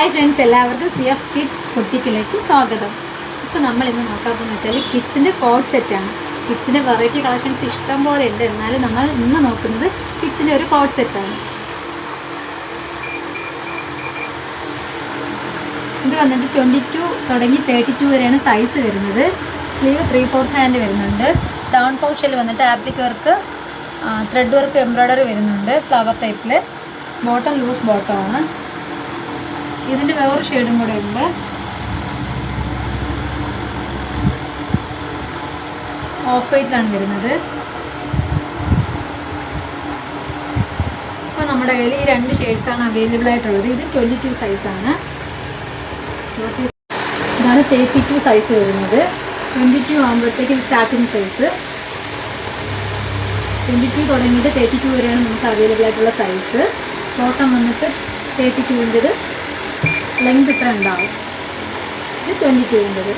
Hi friends, എല്ലാവർക്കും CF kids ബുട്ടിക്കിലേക്ക് സ്വാഗതം. ഇപ്പോൾ നമ്മൾ ഇന്ന് നോക്കാൻ പോകുന്നത് വെച്ചാൽ കിഡ്സിൻ്റെ കോഡ് സെറ്റാണ്. കിഡ്സിൻ്റെ വെറൈറ്റി കളക്ഷൻസ് ഇഷ്ടം പോലെ ഉണ്ട്. എന്നാലും നമ്മൾ ഇന്ന് നോക്കുന്നത് കിഡ്സിൻ്റെ ഒരു കോഡ് സെറ്റാണ്. ഇത് വന്നിട്ട് 22 തുടങ്ങി 32 വരെയാണ് സൈസ് വരുന്നത്. സ്ലീവ് 3/4 ഹാൻഡ് വരുന്നുണ്ട്. ഡൗൺ പോർഷനിൽ വന്നിട്ട് appliqué work, thread work, embroidery വരുന്നുണ്ട്. ഫ്ലവർ ടൈപ്പിൽ ബോട്ടം ലൂസ് ബോട്ടമാണ്. ഇതിൻ്റെ വേറൊരു ഷെയ്ഡും കൂടെ ഉണ്ട്. ഓഫ് വൈറ്റിലാണ് വരുന്നത്. ഇപ്പോൾ നമ്മുടെ കയ്യിൽ ഈ 2 ഷെയ്ഡ്സാണ് അവൈലബിൾ ആയിട്ടുള്ളത്. ഇത് 22 സൈസാണ്. ഇതാണ് 32 സൈസ് വരുന്നത്. 22 ആകുമ്പോഴത്തേക്ക് ഇത് സ്റ്റാർട്ടിങ് സൈസ്. 22 തുടങ്ങിയിട്ട് 32 വരെയാണ് നമുക്ക് അവൈലബിൾ ആയിട്ടുള്ള സൈസ്. ബോട്ടം വന്നിട്ട് 32-ൻ്റെത് ലെങ്ത് ഇത്ര ഉണ്ടാവും. ഇത് 22-ൻ്റെത്.